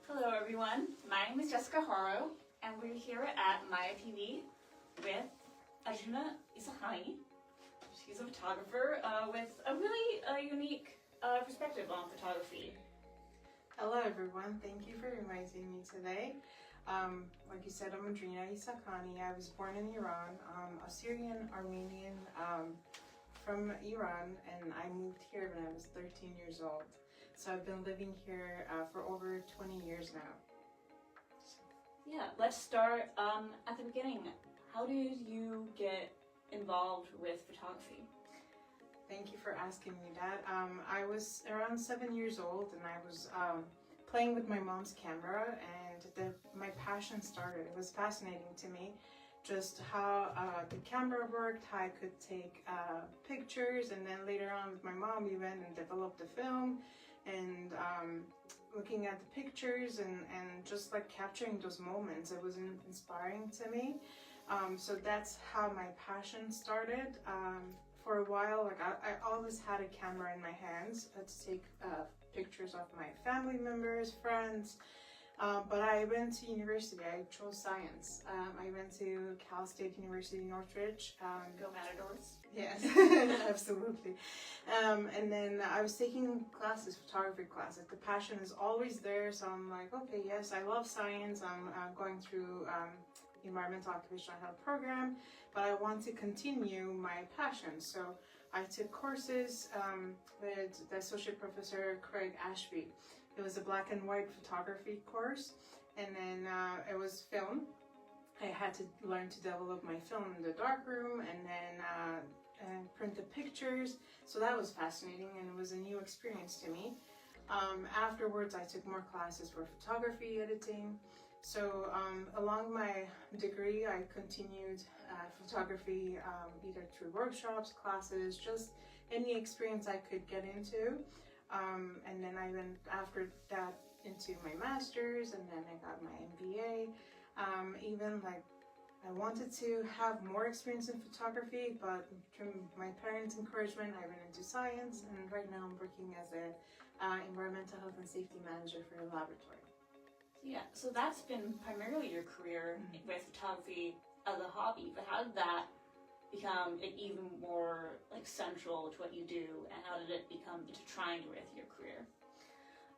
Hello everyone, my name is Jessica Haro and we're here at Maeya TV with Arjuna Isahani. She's a photographer with a really unique perspective on photography. Hello everyone, thank you for inviting me today. Like you said, I'm Arjuna Isahani. I was born in Iran. I'm Assyrian Armenian from Iran, and I moved here when I was 13 years old. So I've been living here for over 20 years now. Yeah, let's start at the beginning. How did you get involved with photography? Thank you for asking me that. I was around 7 years old and I was playing with my mom's camera, and my passion started. It was fascinating to me just how the camera worked, how I could take pictures, and then later on with my mom we went and developed the film, and looking at the pictures and just like capturing those moments. It was inspiring to me. So that's how my passion started. For a while, like I always had a camera in my hands to take pictures of my family members, friends. But I went to university. I chose science. I went to Cal State University, Northridge. Go Matadors. Yes, absolutely. And then I was taking classes, photography classes. The passion is always there, so I'm like, okay, yes, I love science. I'm going through environmental occupational health program, but I want to continue my passion. So I took courses with the associate professor Craig Ashby. It was a black and white photography course, and then it was film. I had to learn to develop my film in the darkroom and then print the pictures. So that was fascinating, and it was a new experience to me. Afterwards, I took more classes for photography editing. So along my degree, I continued photography either through workshops, classes, just any experience I could get into. And then I went after that into my master's, and then I got my MBA. Even like I wanted to have more experience in photography, but through my parents' encouragement, I went into science, and right now I'm working as an environmental health and safety manager for a laboratory. Yeah, so that's been primarily your career with photography as a hobby, but how did that become even more like central to what you do, and how did it become intertwined with your career?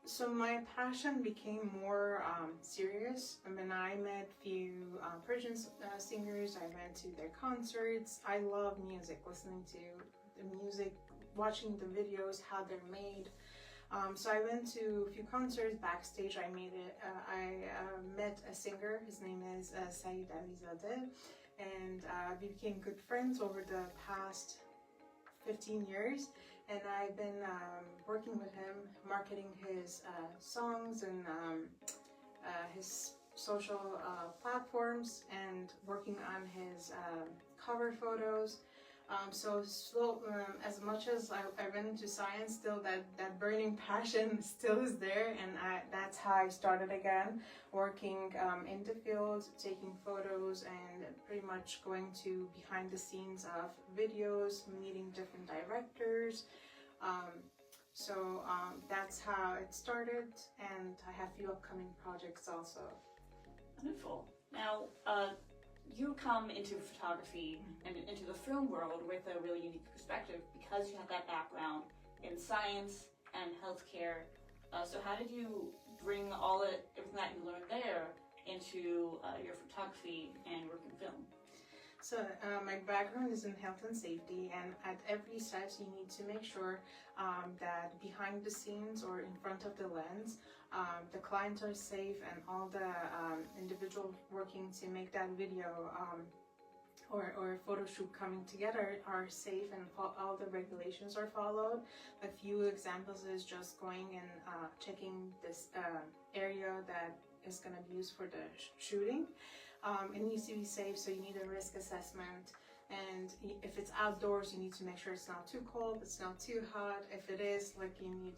So my passion became more serious. I mean, I met few Persian singers. I went to their concerts. I love music, listening to the music, watching the videos, how they're made. So I went to a few concerts. Backstage, I met a singer. His name is Saeed Alizadeh, and we became good friends over the past 15 years. And I've been working with him, marketing his songs and his social platforms, and working on his cover photos. So as much as I went into science, still that burning passion still is there, and that's how I started again, working in the field, taking photos, and pretty much going to behind the scenes of videos, meeting different directors. So that's how it started, and I have a few upcoming projects also. Wonderful. Now, you come into photography and into the film world with a really unique perspective because you have that background in science and healthcare. So how did you bring everything that you learned there into your photography and work in film? So my background is in health and safety, and at every set you need to make sure that behind the scenes or in front of the lens, the clients are safe, and all the individuals working to make that video or photo shoot coming together are safe, and all the regulations are followed. A few examples is just going and checking this area that is going to be used for the shooting. It needs to be safe, so you need a risk assessment, and if it's outdoors, you need to make sure it's not too cold, it's not too hot. If it is, like, you need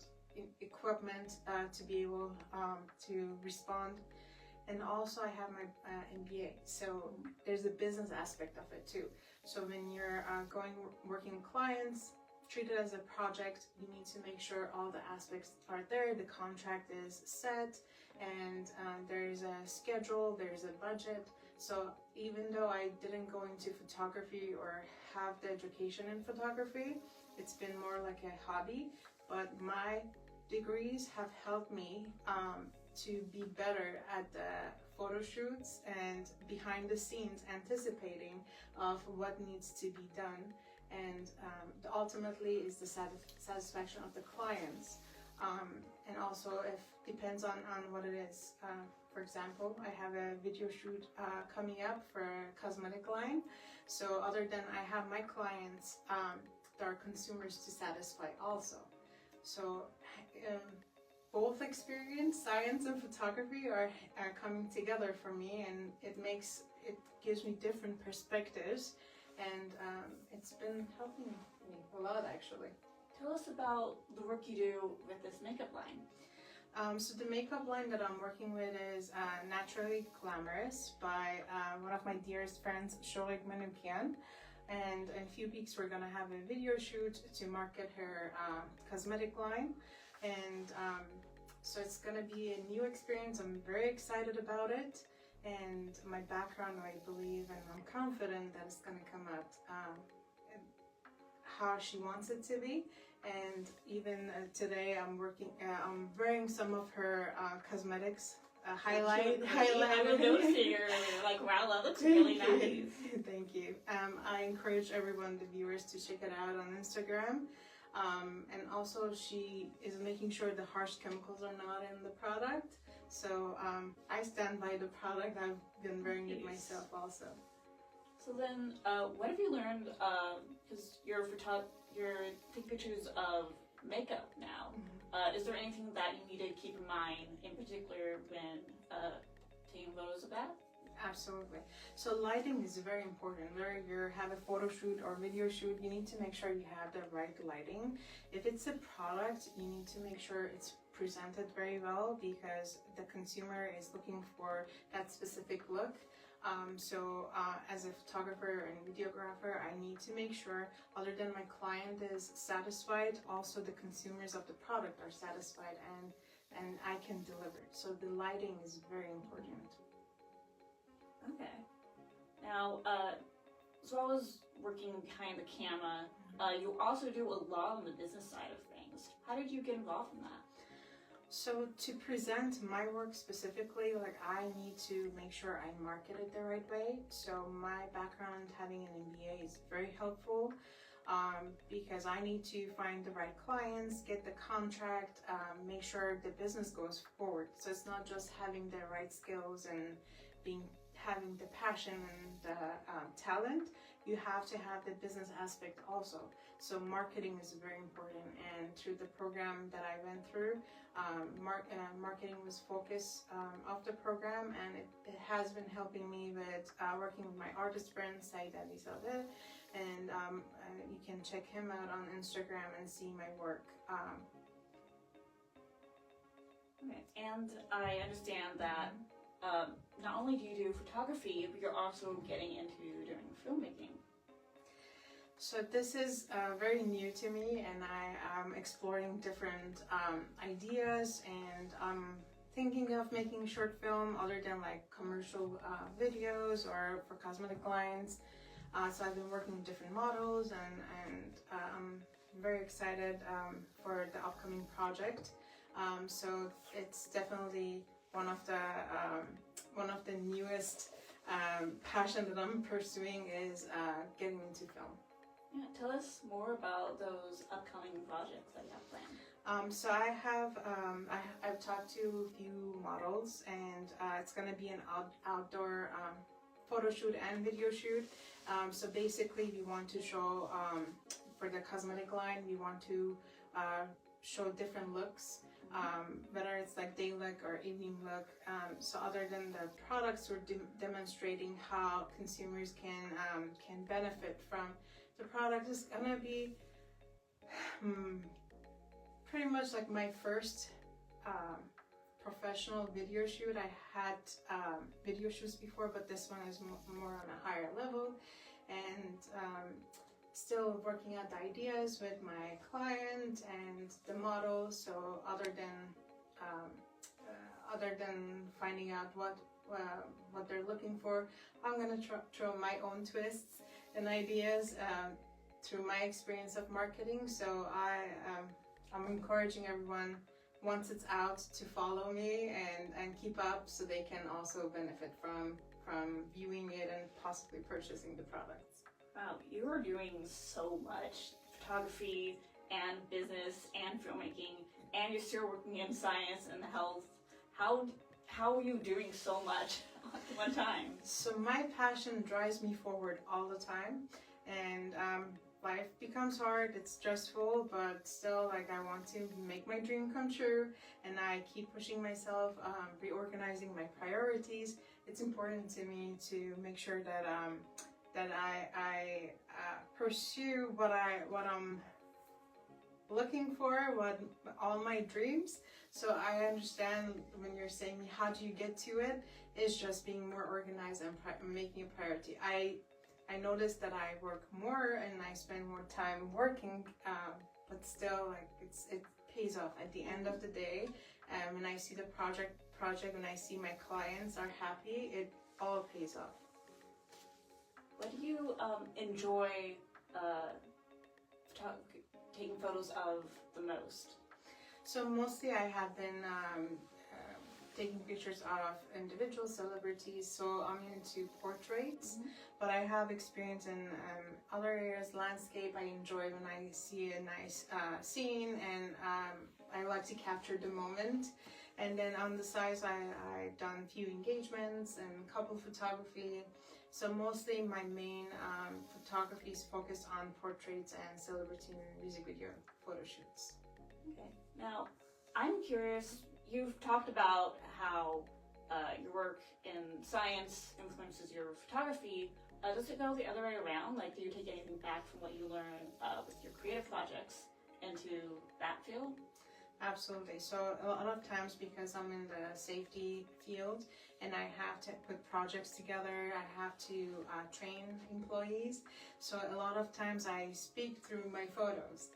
equipment to be able to respond. And also I have my MBA, so there's a business aspect of it too. So when you're working with clients, treat it as a project. You need to make sure all the aspects are there, the contract is set, and there's a schedule, there's a budget. So even though I didn't go into photography or have the education in photography, it's been more like a hobby, but my degrees have helped me to be better at the photo shoots and behind the scenes anticipating of what needs to be done, and ultimately is the satisfaction of the clients, and also if depends on what it is. For example, I have a video shoot coming up for a cosmetic line, so other than I have my clients, there are consumers to satisfy also. So both experience, science and photography, are coming together for me, and it gives me different perspectives, and it's been helping me a lot actually. Tell us about the work you do with this makeup line. So the makeup line that I'm working with is Naturally Glamorous by one of my dearest friends, Shorik Manukian. And in a few weeks we're gonna have a video shoot to market her cosmetic line. And so it's gonna be a new experience. I'm very excited about it. And my background, I believe, and I'm confident that it's gonna come out how she wants it to be. And even today I'm wearing some of her cosmetics, highlight. I was noticing earlier, like, wow, that looks really nice. Thank you. I encourage everyone, the viewers, to check it out on Instagram. And also she is making sure the harsh chemicals are not in the product. So I stand by the product. I've been wearing it myself also. So then, what have you learned, because you're taking pictures of makeup now. Is there anything that you need to keep in mind, in particular, when taking photos of that? Absolutely. So lighting is very important. Whether you have a photo shoot or video shoot, you need to make sure you have the right lighting. If it's a product, you need to make sure it's presented very well, because the consumer is looking for that specific look. As a photographer and videographer, I need to make sure, other than my client is satisfied, also the consumers of the product are satisfied, and I can deliver. So the lighting is very important. Okay. Now, as well as working behind the camera, you also do a lot on the business side of things. How did you get involved in that? So to present my work specifically, like, I need to make sure I market it the right way. So my background, having an MBA, is very helpful, because I need to find the right clients, get the contract, make sure the business goes forward. So it's not just having the right skills and having the passion and the talent. You have to have the business aspect also. So marketing is very important, and through the program that I went through, marketing was focus of the program, and it has been helping me with working with my artist friend Said Alizadeh, and you can check him out on Instagram and see my work. Okay. And I understand that not only do you do photography, but you're also getting into doing filmmaking. So this is very new to me, and I am exploring different ideas, and I'm thinking of making short film other than like commercial videos or for cosmetic lines. So I've been working with different models, and I'm very excited for the upcoming project. So it's definitely one of the newest passion that I'm pursuing is getting into film. Yeah, tell us more about those upcoming projects that you have planned. So I've talked to a few models, and it's gonna be an outdoor photo shoot and video shoot. So basically we want to show, for the cosmetic line, we want to show different looks, whether it's like day look or evening look. So other than the products, we're demonstrating how consumers can benefit from the product. Is gonna be pretty much like my first professional video shoot. I had video shoots before, but this one is more on a higher level, and still working out the ideas with my client and the model. So other than finding out what they're looking for, I'm gonna throw my own twists and ideas through my experience of marketing. So I'm encouraging everyone, once it's out, to follow me and keep up, so they can also benefit from viewing it and possibly purchasing the products. Wow, you are doing so much photography and business and filmmaking, and you're still working in science and health. How are you doing so much at one time? So my passion drives me forward all the time, and life becomes hard, it's stressful, but still, like, I want to make my dream come true, and I keep pushing myself, reorganizing my priorities. It's important to me to make sure that I pursue what I'm looking for, what all my dreams. So I understand when you're saying how do you get to it, it's just being more organized and making a priority. I noticed that I work more and I spend more time working, but still, like, it pays off at the end of the day. When I see the project, when I see my clients are happy, it all pays off. What do you enjoy taking photos of the most? So mostly I have been taking pictures of individual celebrities, so I'm into portraits, but I have experience in other areas. Landscape, I enjoy when I see a nice scene, and I like to capture the moment. And then on the sides, I've done few engagements and couple photography. So mostly my main photography is focused on portraits and celebrity and music video photo shoots. Okay. Now, I'm curious, you've talked about how your work in science influences your photography. Does it go the other way around? Like, do you take anything back from what you learn with your creative projects into that field? Absolutely. So a lot of times, because I'm in the safety field and I have to put projects together, I have to train employees. So a lot of times I speak through my photos.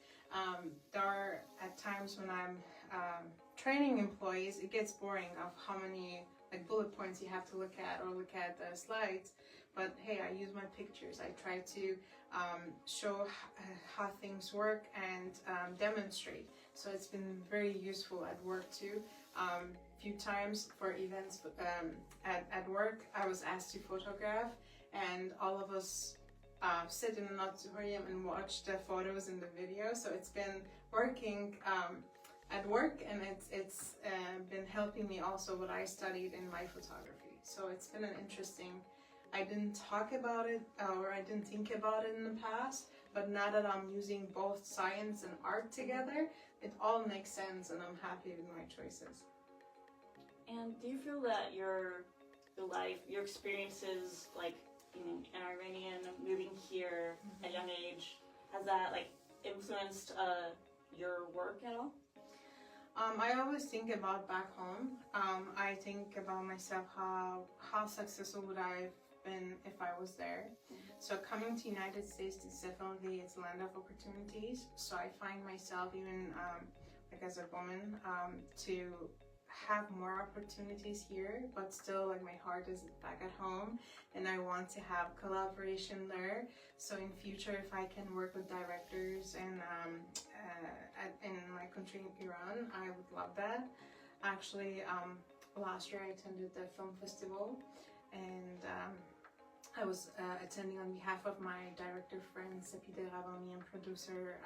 There are at times when I'm training employees, it gets boring of how many bullet points you have to look at or look at the slides. But hey, I use my pictures. I try to show how things work and demonstrate. So it's been very useful at work too. Few times for events at work, I was asked to photograph, and all of us sit in an auditorium and watch the photos and the video. So it's been working at work, and it's been helping me also what I studied in my photography. So it's been an interesting. I didn't talk about it or I didn't think about it in the past, but now that I'm using both science and art together, it all makes sense, and I'm happy with my choices. And do you feel that your life, your experiences, like being an Iranian, moving here at a young age, has that influenced your work at all? I always think about back home. I think about myself, how successful would I have been if I was there. So coming to United States is definitely, it's a land of opportunities. So I find myself, even as a woman, to have more opportunities here, but still my heart is back at home, and I want to have collaboration there. So in future, if I can work with directors and in my country, Iran, I would love that. Actually, last year I attended the film festival, and I was attending on behalf of my director friend Sepide Ravami and producer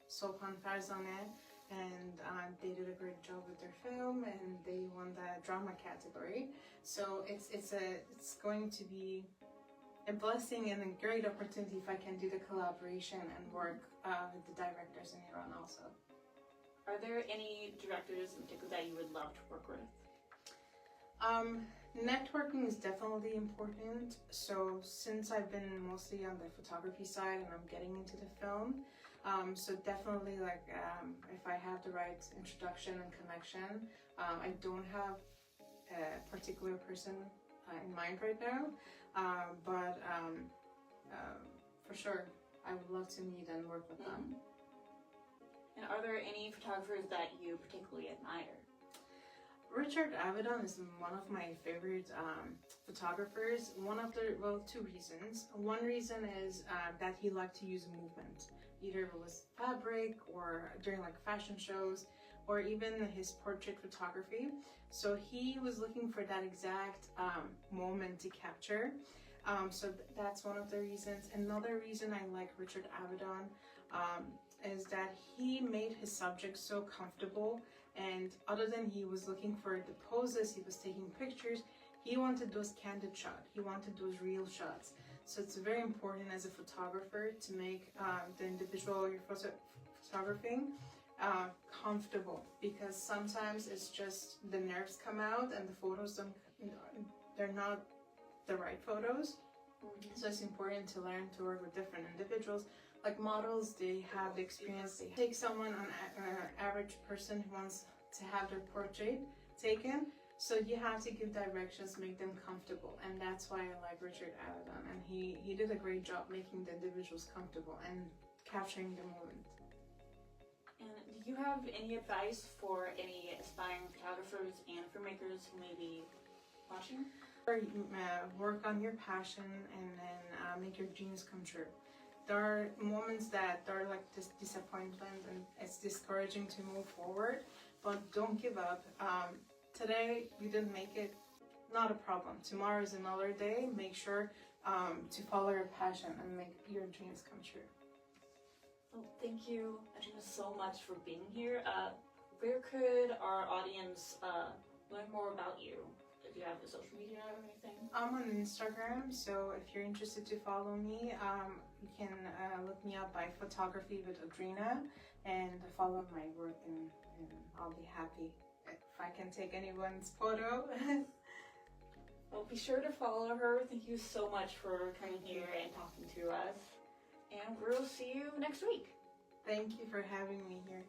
Sultan Farzaneh, and they did a great job with their film, and they won the drama category. So it's going to be a blessing and a great opportunity if I can do the collaboration and work with the directors in Iran also. Are there any directors in particular that you would love to work with? Networking is definitely important. So since I've been mostly on the photography side and I'm getting into the film, so definitely if I have the right introduction and connection, I don't have a particular person in mind right now, but for sure I would love to meet and work with them. And are there any photographers that you particularly admire? Richard Avedon is one of my favorite photographers. Two reasons. One reason is that he liked to use movement, either it was fabric or during like fashion shows, or even his portrait photography. So he was looking for that exact moment to capture. So that's one of the reasons. Another reason I like Richard Avedon is that he made his subject so comfortable, and other than he was looking for the poses, he was taking pictures, he wanted those candid shots, he wanted those real shots. So it's very important as a photographer to make the individual you're photographing comfortable, because sometimes it's just the nerves come out and the photos they're not the right photos. So it's important to learn to work with different individuals. Like models, they have the experience. They take someone, an average person who wants to have their portrait taken. So you have to give directions, make them comfortable. And that's why I like Richard Avedon. And he did a great job making the individuals comfortable and capturing the moment. And do you have any advice for any aspiring photographers and filmmakers who may be watching? Work on your passion and then make your dreams come true. There are moments that are like this disappointment and it's discouraging to move forward, but don't give up. Today you didn't make it, not a problem. Tomorrow is another day. Make sure to follow your passion and make your dreams come true. Well, thank you, Ajina, so much for being here. Where could our audience learn more about you? Do you have a social media or anything? I'm on Instagram, so if you're interested to follow me, you can look me up by Photography with Adrina and follow my work, and I'll be happy if I can take anyone's photo. Well, be sure to follow her. Thank you so much for coming here and talking to us. And we'll see you next week. Thank you for having me here.